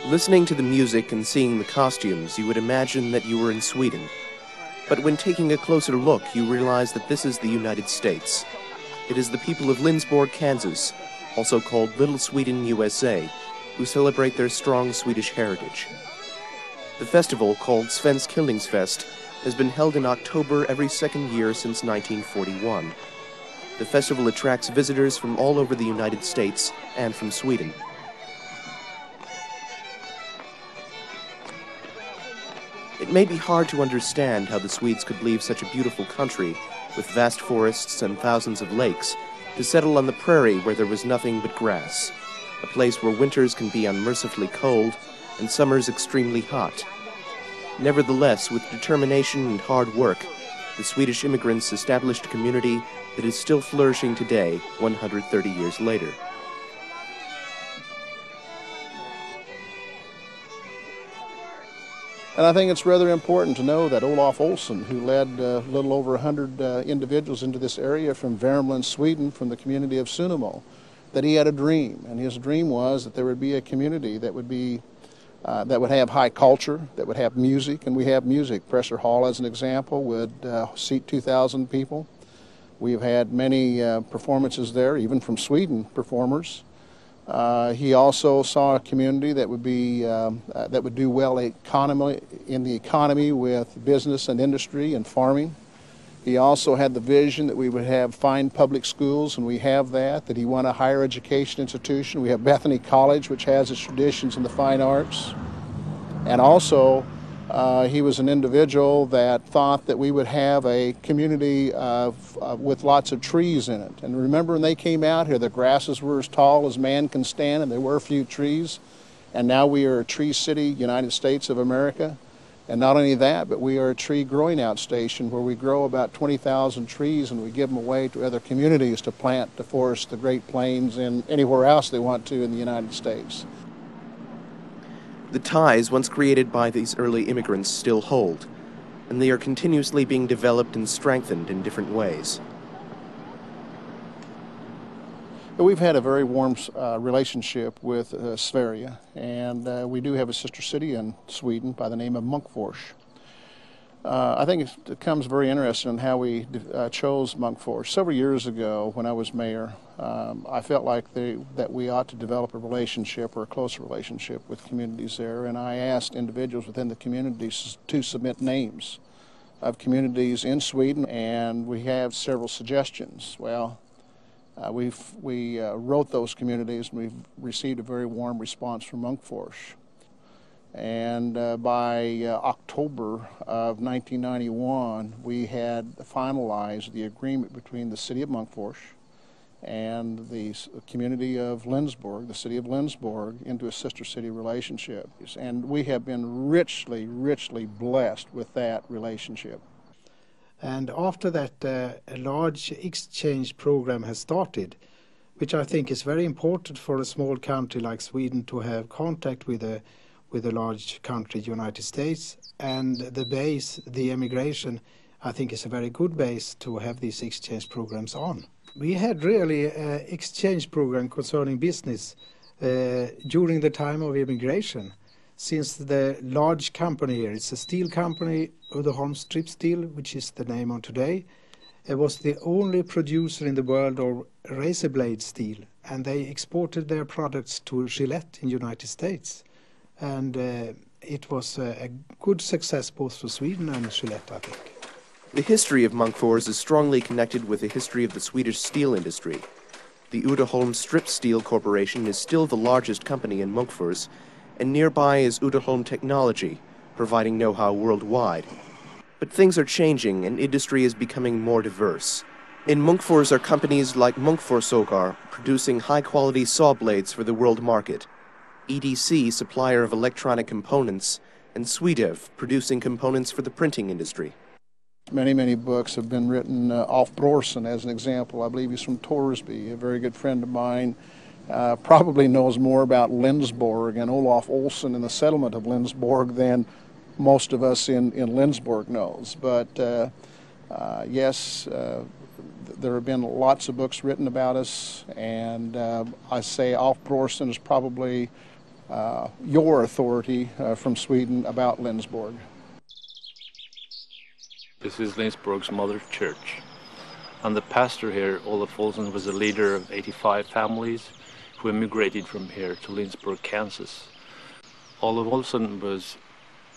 Listening to the music and seeing the costumes, you would imagine that you were in Sweden. But when taking a closer look, you realize that this is the United States. It is the people of Lindsborg, Kansas, also called Little Sweden, USA, who celebrate their strong Swedish heritage. The festival, called Svensk hyllningsfest, has been held in October every second year since 1941. The festival attracts visitors from all over the United States and from Sweden. It may be hard to understand how the Swedes could leave such a beautiful country with vast forests and thousands of lakes to settle on the prairie where there was nothing but grass, a place where winters can be unmercifully cold and summers extremely hot. Nevertheless, with determination and hard work, the Swedish immigrants established a community that is still flourishing today, 130 years later. And I think it's rather important to know that Olof Olsson, who led a little over 100 individuals into this area from Värmland, Sweden, from the community of Sunnemo, that he had a dream. And his dream was that there would be a community that would have high culture, that would have music, and we have music. Presser Hall, as an example, would seat 2,000 people. We've had many performances there, even from Sweden performers. He also saw a community that would do well in the economy with business and industry and farming. He also had the vision that we would have fine public schools, and we have that he wanted a higher education institution. We have Bethany College, which has its traditions in the fine arts. And also, he was an individual that thought that we would have a community with lots of trees in it. And remember, when they came out here, the grasses were as tall as man can stand, and there were a few trees. And now we are a tree city, United States of America. And not only that, but we are a tree growing out station where we grow about 20,000 trees, and we give them away to other communities to plant, to forest the Great Plains, and anywhere else they want to in the United States. The ties once created by these early immigrants still hold, and they are continuously being developed and strengthened in different ways. We've had a very warm relationship with Sverige, and we do have a sister city in Sweden by the name of Munkfors. I think it becomes very interesting in how we chose Munkfors. Several years ago, when I was mayor, I felt like that we ought to develop a relationship or a closer relationship with communities there, and I asked individuals within the communities to submit names of communities in Sweden, and we have several suggestions. Well, we wrote those communities, and we've received a very warm response from Munkfors. And by October of 1991, we had finalized the agreement between the city of Munkfors and the community of Lindsborg, the city of Lindsborg, into a sister city relationship. And we have been richly, richly blessed with that relationship. And after that, a large exchange program has started, which I think is very important for a small country like Sweden to have contact with a large country, United States. And the base, the immigration, I think is a very good base to have these exchange programs on. We had really an exchange program concerning business during the time of immigration. Since the large company here, it's a steel company, Uddeholm Strip Steel, which is the name on today. It was the only producer in the world of razor blade steel, and they exported their products to Gillette in the United States. And it was a good success both for Sweden and Gillette, I think. The history of Munkfors is strongly connected with the history of the Swedish steel industry. The Uddeholm Strip Steel Corporation is still the largest company in Munkfors, and nearby is Uddeholm Technology, providing know-how worldwide. But things are changing, and industry is becoming more diverse. In Munkfors are companies like Munkforssågar, producing high-quality saw blades for the world market, EDC, supplier of electronic components, and Swedev, producing components for the printing industry. Many, many books have been written. Alf Brorson, as an example, I believe he's from Torsby, a very good friend of mine. Probably knows more about Lindsborg and Olof Olsson and the settlement of Lindsborg than most of us in Lindsborg knows. But yes, there have been lots of books written about us, and I say Alf Brorson is probably your authority from Sweden about Lindsborg. This is Lindsborg's mother church. And the pastor here, Olaf Olsson, was a leader of 85 families who immigrated from here to Lindsborg, Kansas. Olaf Olsson was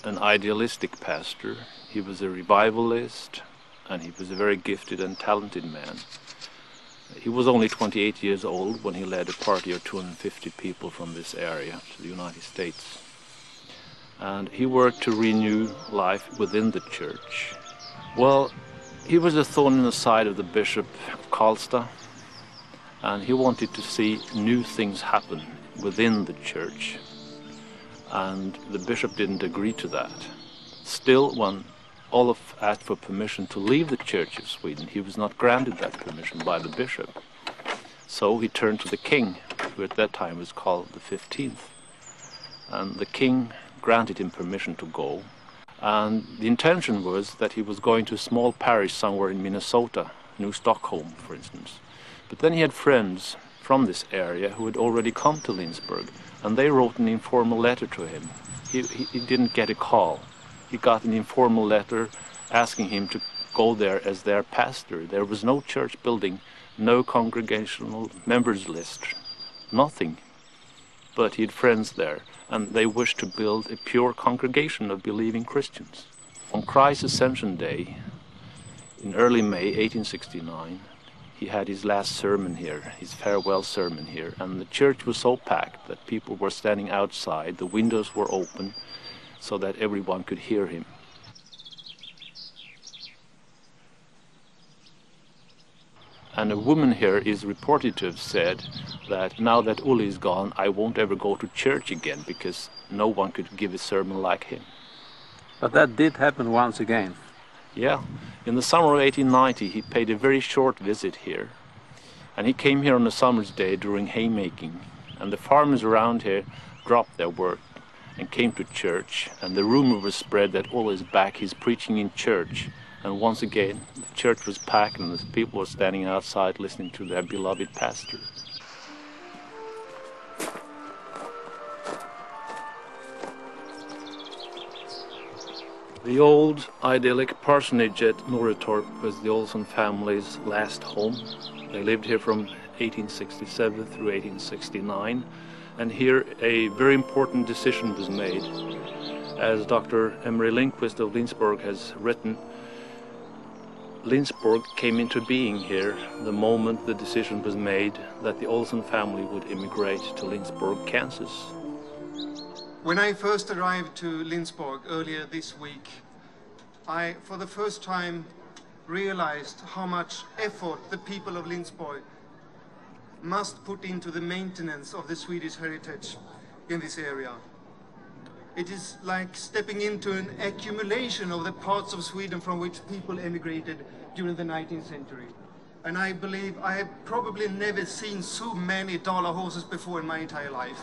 an idealistic pastor. He was a revivalist, and he was a very gifted and talented man. He was only 28 years old when he led a party of 250 people from this area to the United States. And he worked to renew life within the church. Well, he was a thorn in the side of the Bishop of Karlstad, and he wanted to see new things happen within the church. And the bishop didn't agree to that. Still, when Olaf asked for permission to leave the Church of Sweden, he was not granted that permission by the bishop. So he turned to the king, who at that time was called the 15th. And the king granted him permission to go. And the intention was that he was going to a small parish somewhere in Minnesota, New Stockholm, for instance. But then he had friends from this area who had already come to Lindsborg, and they wrote an informal letter to him. He didn't get a call. He got an informal letter asking him to go there as their pastor. There was no church building, no congregational members list, nothing. But he had friends there, and they wished to build a pure congregation of believing Christians. On Christ's Ascension Day, in early May 1869, he had his last sermon here, his farewell sermon here, and the church was so packed that people were standing outside, the windows were open, so that everyone could hear him. And a woman here is reported to have said that now that Uli is gone, I won't ever go to church again because no one could give a sermon like him. But that did happen once again. Yeah, in the summer of 1890 he paid a very short visit here. And he came here on a summer's day during haymaking. And the farmers around here dropped their work and came to church. And the rumor was spread that Uli is back, he's preaching in church. And once again, the church was packed and the people were standing outside listening to their beloved pastor. The old idyllic parsonage at Norretorp was the Olsson family's last home. They lived here from 1867 through 1869, and here a very important decision was made. As Dr. Emery Lindqvist of Lindsborg has written, Lindsborg came into being here the moment the decision was made that the Olsson family would immigrate to Lindsborg, Kansas. When I first arrived to Lindsborg earlier this week, I, for the first time, realized how much effort the people of Lindsborg must put into the maintenance of the Swedish heritage in this area. It is like stepping into an accumulation of the parts of Sweden from which people emigrated during the 19th century. And I believe I have probably never seen so many dollar horses before in my entire life.